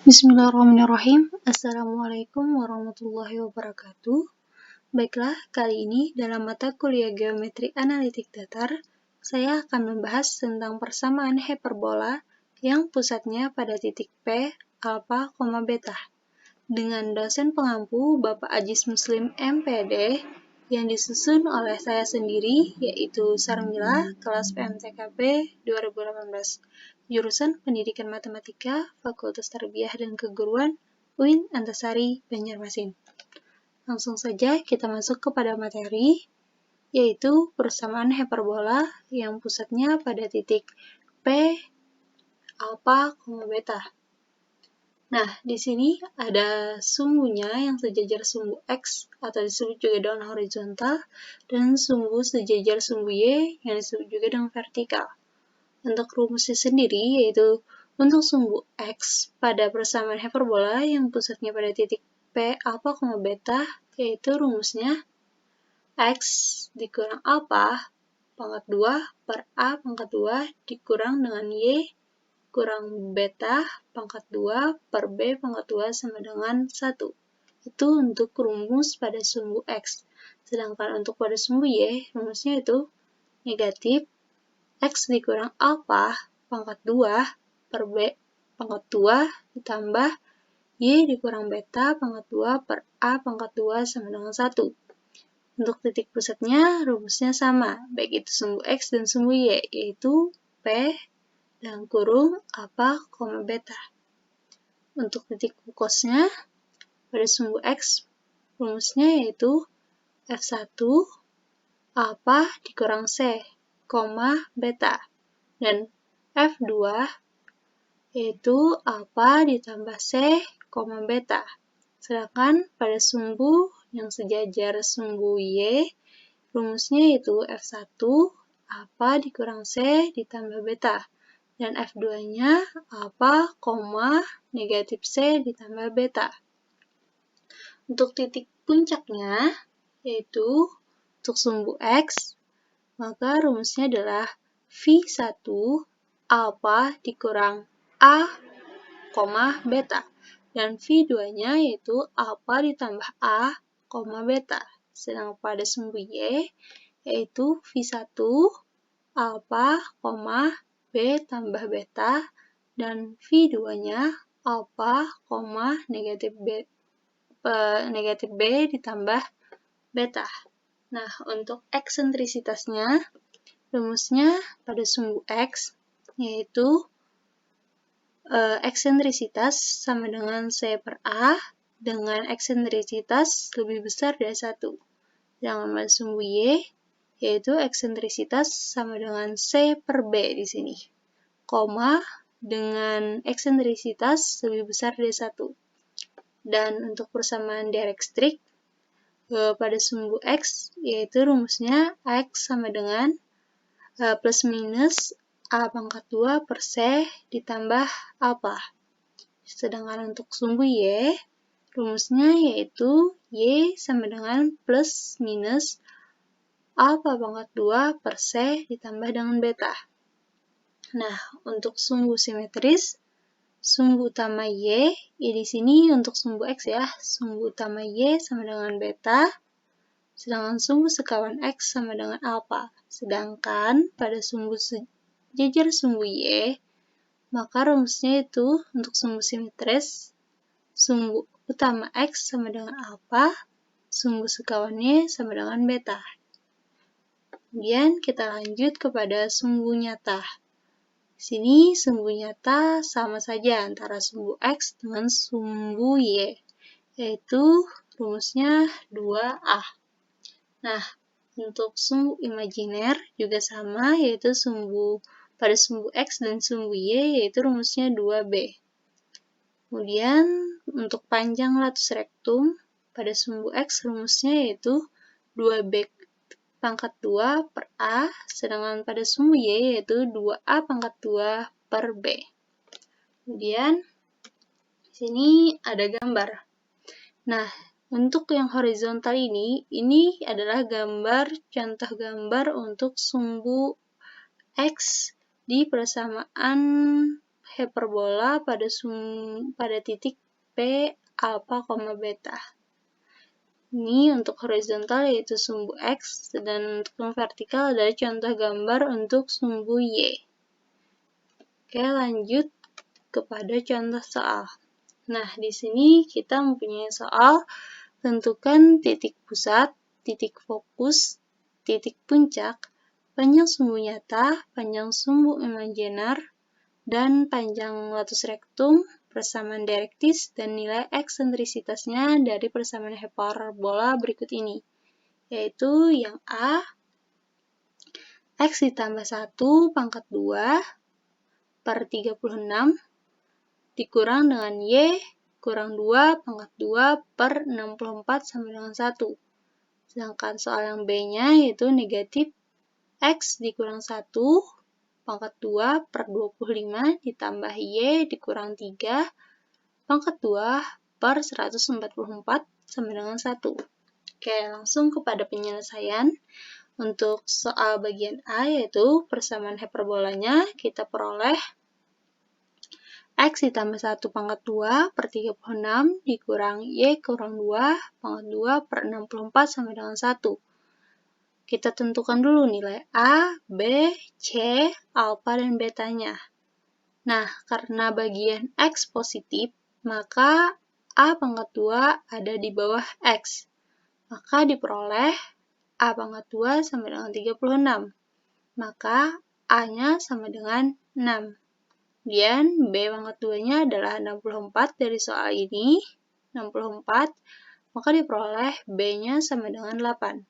Bismillahirrahmanirrahim. Assalamualaikum warahmatullahi wabarakatuh. Baiklah, kali ini dalam mata kuliah Geometri Analitik Datar, saya akan membahas tentang persamaan hiperbola yang pusatnya pada titik P, alfa, beta. Dengan dosen pengampu Bapak Ajis Muslim MPD yang disusun oleh saya sendiri, yaitu Sarmila, kelas PMTKP 2018. Jurusan Pendidikan Matematika, Fakultas Tarbiyah dan Keguruan, UIN Antasari, Banjarmasin. Langsung saja kita masuk kepada materi, yaitu persamaan hiperbola yang pusatnya pada titik P, alfa, beta. Nah, di sini ada sumbunya yang sejajar sumbu X atau disebut juga dengan horizontal dan sumbu sejajar sumbu Y yang disebut juga dengan vertikal. Untuk rumusnya sendiri yaitu untuk sumbu X pada persamaan hiperbola yang pusatnya pada titik P, alfa, beta, yaitu rumusnya X dikurang alfa pangkat 2 per A pangkat 2 dikurang dengan Y kurang beta pangkat 2 per B pangkat 2 sama dengan 1. Itu untuk rumus pada sumbu X. Sedangkan untuk pada sumbu Y, rumusnya itu negatif X dikurang alfa pangkat 2 per B pangkat 2 ditambah Y dikurang beta pangkat 2 per A pangkat 2 sama dengan 1. Untuk titik pusatnya, rumusnya sama, baik itu sumbu X dan sumbu Y, yaitu P dalam kurung alfa, beta. Untuk titik fokusnya pada sumbu X, rumusnya yaitu F1 alfa dikurang C, beta. Dan F2 yaitu alfa ditambah C, beta. Sedangkan pada sumbu yang sejajar sumbu Y, rumusnya yaitu F1 alfa dikurang C ditambah beta. Dan F2-nya alfa, negatif C ditambah beta. Untuk titik puncaknya, yaitu untuk sumbu X, maka rumusnya adalah V1 alfa dikurang A, beta. Dan V2-nya yaitu alfa ditambah A, beta. Sedangkan pada sumbu Y, yaitu V1 alfa, B tambah beta, dan V2-nya alfa, negatif B ditambah beta. Nah, untuk eksentrisitasnya, rumusnya pada sumbu X, yaitu eksentrisitas sama dengan C per A, dengan eksentrisitas lebih besar dari 1. Sedangkan pada sumbu Y, yaitu eksentrisitas sama dengan C per B di sini, dengan eksentrisitas lebih besar dari 1. Dan untuk persamaan dielektrik pada sumbu X, yaitu rumusnya X sama dengan plus minus A pangkat 2 per C ditambah alfa. Sedangkan untuk sumbu Y, rumusnya yaitu Y sama dengan plus minus alfa pangkat 2 per C ditambah dengan beta. Nah, untuk sumbu simetris, sumbu utama Y, di sini untuk sumbu X ya, sumbu utama Y sama dengan beta, sedangkan sumbu sekawan X sama dengan alfa. Sedangkan pada sumbu sejajar sumbu Y, maka rumusnya itu untuk sumbu simetris, sumbu utama X sama dengan alfa, sumbu sekawannya sama dengan beta. Kemudian kita lanjut kepada sumbu nyata. Di sini sumbu nyata sama saja antara sumbu X dengan sumbu Y, yaitu rumusnya 2A. Nah, untuk sumbu imajiner juga sama, yaitu pada sumbu X dan sumbu Y, yaitu rumusnya 2B. Kemudian, untuk panjang latus rektum, pada sumbu X rumusnya yaitu 2B pangkat 2 per A, sedangkan pada sumbu Y yaitu 2A pangkat 2 per B. Kemudian, di sini ada gambar. Nah, untuk yang horizontal ini adalah contoh gambar untuk sumbu X di persamaan hiperbola pada titik P, alfa, beta. Ini untuk horizontal yaitu sumbu X, dan untuk yang vertikal adalah contoh gambar untuk sumbu Y. Oke, lanjut kepada contoh soal. Nah, di sini kita mempunyai soal tentukan titik pusat, titik fokus, titik puncak, panjang sumbu nyata, panjang sumbu imajiner, dan panjang latus rektum, persamaan direktis, dan nilai eksentrisitasnya dari persamaan hiperbola berikut ini, yaitu yang A, X ditambah 1 pangkat 2 per 36 dikurang dengan Y kurang 2 pangkat 2 per 64 sama dengan 1. Sedangkan soal yang B-nya yaitu negatif X dikurang 1 pangkat 2 per 25 ditambah Y dikurang 3 pangkat 2 per 144 sama dengan 1. Oke, langsung kepada penyelesaian. Untuk soal bagian A yaitu persamaan hiperbolanya kita peroleh X ditambah 1 pangkat 2 per 36 dikurang Y kurang 2 pangkat 2 per 64 sama dengan 1. Kita tentukan dulu nilai A, B, C, alfa, dan betanya. Nah, karena bagian X positif, maka A pangkat 2 ada di bawah X. Maka diperoleh A pangkat 2 sama dengan 36. Maka A-nya sama dengan 6. Kemudian B pangkat 2-nya adalah 64 dari soal ini. 64, maka diperoleh B-nya sama dengan 8.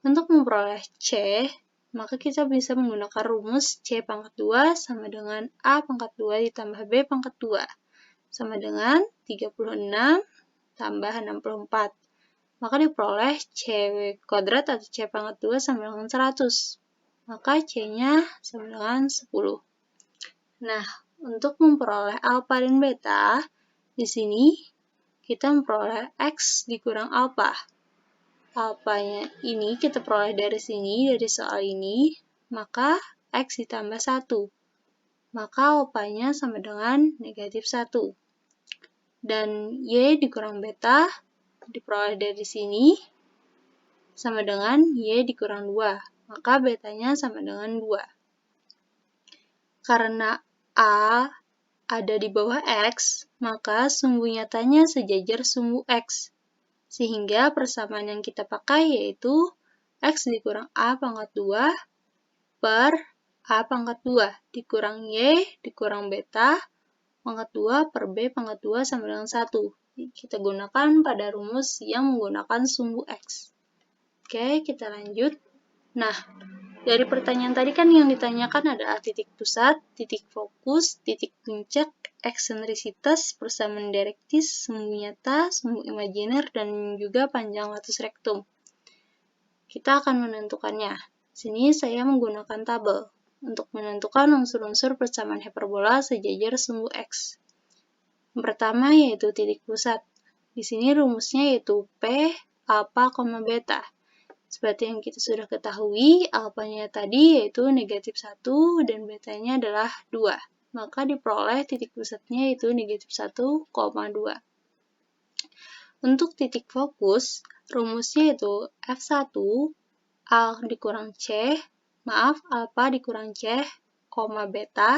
Untuk memperoleh C, maka kita bisa menggunakan rumus C pangkat 2 sama dengan A pangkat 2 ditambah B pangkat 2. Sama dengan 36 tambah 64. Maka diperoleh C kuadrat atau C pangkat 2 sama dengan 100. Maka C-nya sama dengan 10. Nah, untuk memperoleh alfa dan beta, di sini kita memperoleh X dikurang alfa. Alfanya ini kita peroleh dari sini, dari soal ini, maka X ditambah 1. Maka alfanya sama dengan negatif 1. Dan Y dikurang beta diperoleh dari sini, sama dengan Y dikurang 2. Maka betanya sama dengan 2. Karena A ada di bawah X, maka sumbu nyatanya sejajar sumbu X. Sehingga persamaan yang kita pakai yaitu X dikurang A pangkat 2 per A pangkat 2 dikurang Y dikurang beta pangkat 2 per B pangkat 2 sama dengan 1. Kita gunakan pada rumus yang menggunakan sumbu X. Oke, kita lanjut. Nah, dari pertanyaan tadi kan yang ditanyakan adalah titik pusat, titik fokus, titik puncak, eksentrisitas, persamaan direktis, sumbu nyata, sumbu imajiner, dan juga panjang latus rektum. Kita akan menentukannya. Sini saya menggunakan tabel untuk menentukan unsur-unsur persamaan hiperbola sejajar sumbu X. Yang pertama yaitu titik pusat. Di sini rumusnya yaitu P, alfa, beta. Seperti yang kita sudah ketahui, alfanya tadi yaitu negatif 1 dan betanya adalah 2. Maka diperoleh titik pusatnya yaitu negatif 1,2. Untuk titik fokus, rumusnya yaitu F1 dikurang C, alfa dikurang C, beta,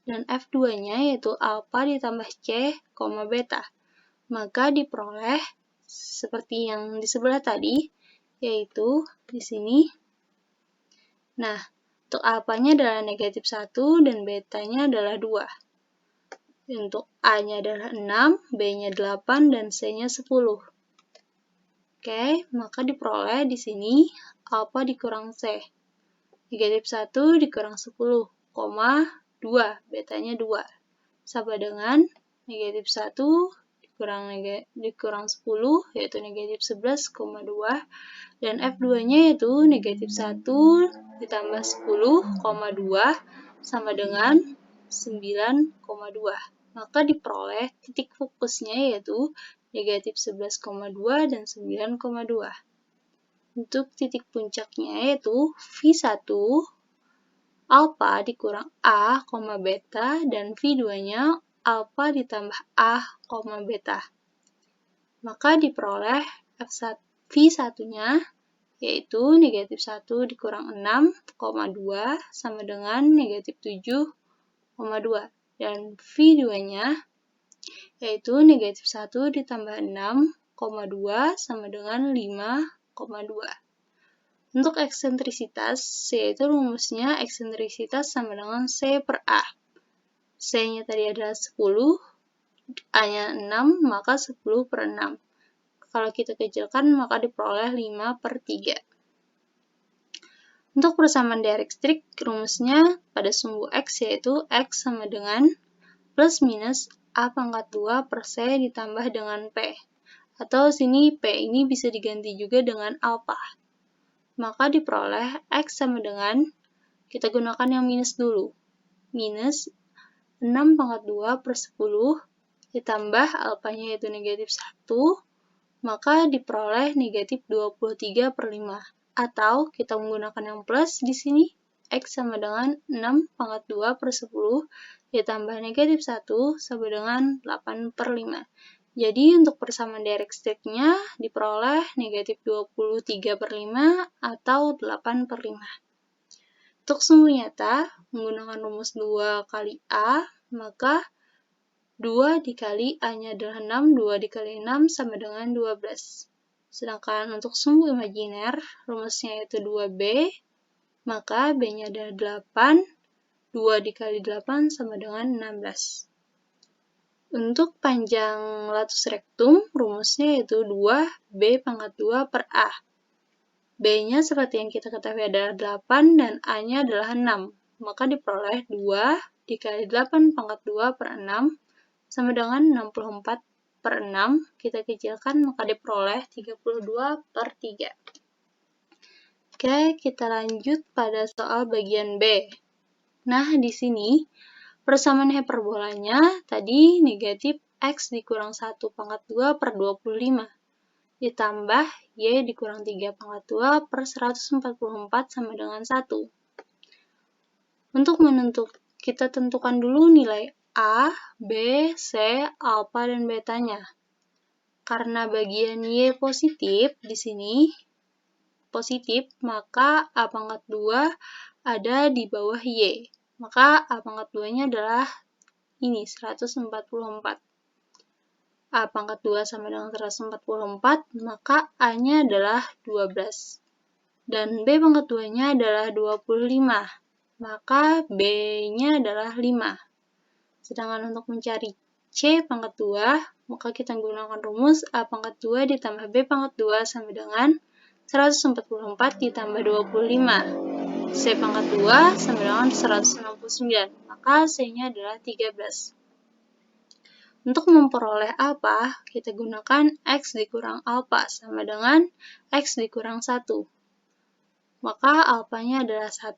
dan F2-nya yaitu alfa ditambah C, beta. Maka diperoleh seperti yang di sebelah tadi, yaitu di sini. Nah, untuk alfanya adalah negatif 1 dan betanya adalah 2. Untuk A-nya adalah 6, B-nya 8, dan C-nya 10. Oke, maka diperoleh di sini alfa dikurang C. Negatif 1 dikurang 10, 2, betanya 2. Sama dengan negatif 1 dikurang 10, yaitu negatif 11,2, dan F2-nya yaitu negatif 1 ditambah 10,2 sama dengan 9,2. Maka diperoleh titik fokusnya yaitu negatif 11,2 dan 9,2. Untuk titik puncaknya yaitu V1 alpha dikurang A, beta, dan V2-nya alpha ditambah A, beta. Maka diperoleh V1-nya yaitu negatif 1 dikurang 6,2 sama dengan negatif 7,2. Dan V2-nya yaitu negatif 1 ditambah 6,2 sama dengan 5,2. Untuk eksentrisitas, yaitu rumusnya eksentrisitas sama dengan C per A. C-nya tadi adalah 10, A-nya 6, maka 10 per 6. Kalau kita kecilkan, maka diperoleh 5 per 3. Untuk persamaan dielektrik, rumusnya pada sumbu X, yaitu X sama dengan plus minus A pangkat 2 per C ditambah dengan P. Atau sini P ini bisa diganti juga dengan alpha. Maka diperoleh X sama dengan, kita gunakan yang minus dulu, minus 6 pangkat 2 per 10 ditambah alfanya yaitu negatif 1, maka diperoleh negatif 23 per 5. Atau kita menggunakan yang plus di sini, X sama dengan 6 pangkat 2 per 10 ditambah negatif 1 sama dengan 8 per 5. Jadi untuk persamaan dielektriknya diperoleh negatif 23 per 5 atau 8 per 5. Untuk sumbu nyata, menggunakan rumus 2 kali A, maka 2 dikali A-nya adalah 6, 2 dikali 6 sama dengan 12. Sedangkan untuk sumbu imajiner, rumusnya yaitu 2B, maka B-nya adalah 8, 2 dikali 8 sama dengan 16. Untuk panjang latus rektum, rumusnya yaitu 2B pangkat 2 per A. B-nya seperti yang kita ketahui adalah 8 dan A-nya adalah 6. Maka diperoleh 2 dikali 8 pangkat 2 per 6 sama dengan 64 per 6. Kita kecilkan maka diperoleh 32 per 3. Oke, kita lanjut pada soal bagian B. Nah, di sini persamaan hiperbolanya tadi negatif X dikurang 1 pangkat 2 per 25 ditambah Y dikurang 3 pangkat 2 per 144 sama dengan 1. Untuk kita tentukan dulu nilai A, B, C, alpha, dan betanya. Karena bagian Y positif di sini, positif, maka A pangkat 2 ada di bawah Y. Maka A pangkat 2-nya adalah ini, 144. A pangkat 2 sama dengan 144, maka A-nya adalah 12. Dan B pangkat 2-nya adalah 25, maka B-nya adalah 5. Sedangkan untuk mencari C pangkat 2, maka kita menggunakan rumus A pangkat 2 ditambah B pangkat 2 sama dengan 144 ditambah 25. C pangkat 2 sama dengan 169, maka C-nya adalah 13. Untuk memperoleh alpha, kita gunakan X dikurang alpha sama dengan X dikurang 1. Maka alfanya adalah 1,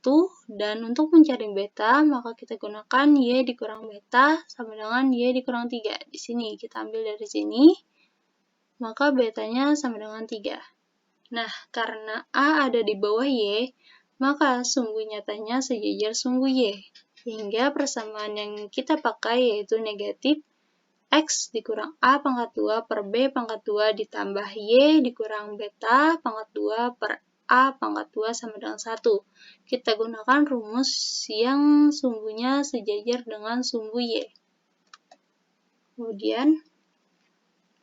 dan untuk mencari beta, maka kita gunakan Y dikurang beta sama dengan Y dikurang 3. Di sini, kita ambil dari sini, maka betanya sama dengan 3. Nah, karena A ada di bawah Y, maka sumbu nyatanya sejajar sumbu Y. Sehingga persamaan yang kita pakai yaitu negatif X dikurang A pangkat 2 per B pangkat 2 ditambah Y dikurang beta pangkat 2 per A pangkat 2 sama dengan 1. Kita gunakan rumus yang sumbunya sejajar dengan sumbu Y. Kemudian,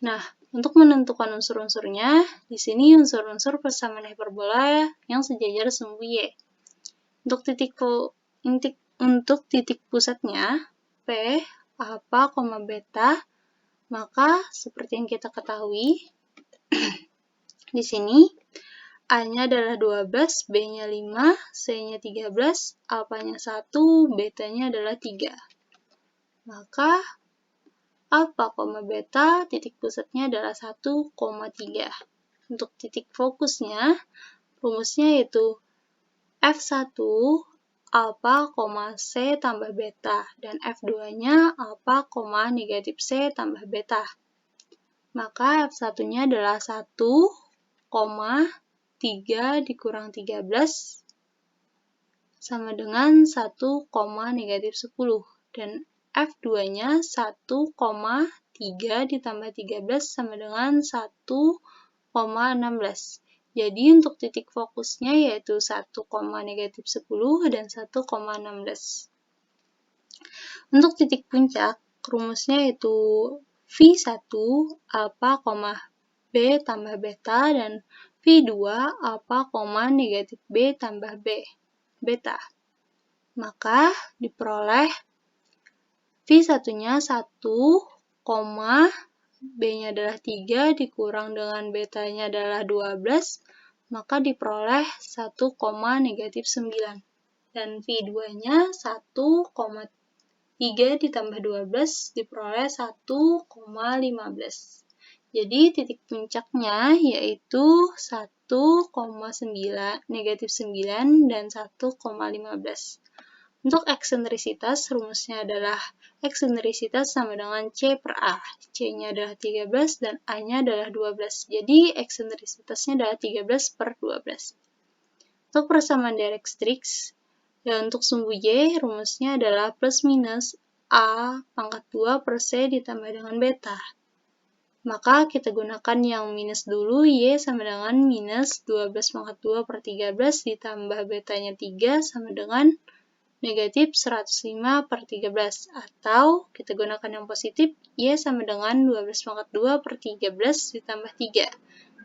nah, untuk menentukan unsur-unsurnya, di sini unsur-unsur persamaan hiperbola yang sejajar sumbu Y. Untuk titik pusatnya, P, alpha, beta, maka seperti yang kita ketahui, di sini A-nya adalah 12, B-nya 5, C-nya 13, alfanya 1, betanya adalah 3. Maka alfa, beta, titik pusatnya adalah 1,3. Untuk titik fokusnya, rumusnya yaitu F1 alfa, C tambah beta, dan F2-nya alfa, negatif C tambah beta. Maka F1-nya adalah 1,3 dikurang 13 sama dengan 1,-10. Dan F2-nya 1,3 ditambah 13 sama dengan 1,16. Jadi untuk titik fokusnya yaitu 1,-10 dan 1,16. Untuk titik puncak, rumusnya yaitu V1 alfa, B tambah beta dan V2 alfa, B tambah beta. Maka diperoleh V1-nya 1, B-nya adalah 3 dikurang dengan betanya adalah 12, maka diperoleh 1,-9. Dan V2-nya 1,3 ditambah 12 diperoleh 1,15. Jadi titik puncaknya yaitu 1,9 dan 1,15. Untuk eksentrisitas, rumusnya adalah eksentrisitas sama dengan C per A. C-nya adalah 13 dan A-nya adalah 12. Jadi eksentrisitasnya adalah 13 per 12. Untuk persamaan direkstrix, untuk sumbu Y, rumusnya adalah plus minus A pangkat 2 per C ditambah dengan beta. Maka kita gunakan yang minus dulu, Y sama dengan minus 12 pangkat 2 per 13 ditambah betanya 3 sama dengan negatif 105 per 13. Atau kita gunakan yang positif, Y sama dengan 12 pangkat 2 per 13 ditambah 3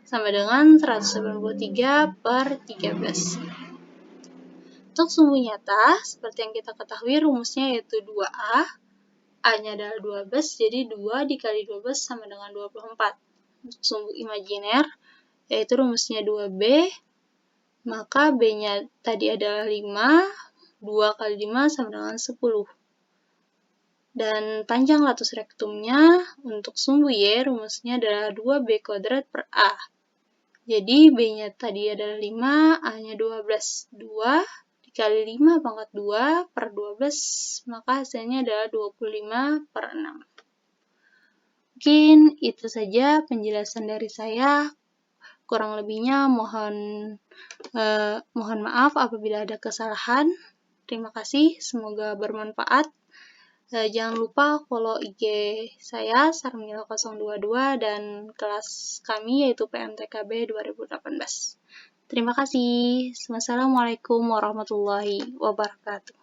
sama dengan 183 per 13. Untuk sumbu nyata, seperti yang kita ketahui rumusnya yaitu 2A, A-nya adalah 12, jadi 2 dikali 12 sama dengan 24. Untuk sumbu imajiner, yaitu rumusnya 2B, maka B-nya tadi adalah 5, 2 kali 5 sama dengan 10. Dan panjang latus rektumnya untuk sumbu Y rumusnya adalah 2B kuadrat per A. Jadi B-nya tadi adalah 5, A-nya 12. 2 dikali 5 pangkat 2 per 12, maka hasilnya adalah 25 per 6. Mungkin itu saja penjelasan dari saya. Kurang lebihnya mohon maaf apabila ada kesalahan. Terima kasih, semoga bermanfaat. Jangan lupa follow IG saya, Sarmila022, dan kelas kami yaitu PMTKB 2018. Terima kasih. Wassalamualaikum warahmatullahi wabarakatuh.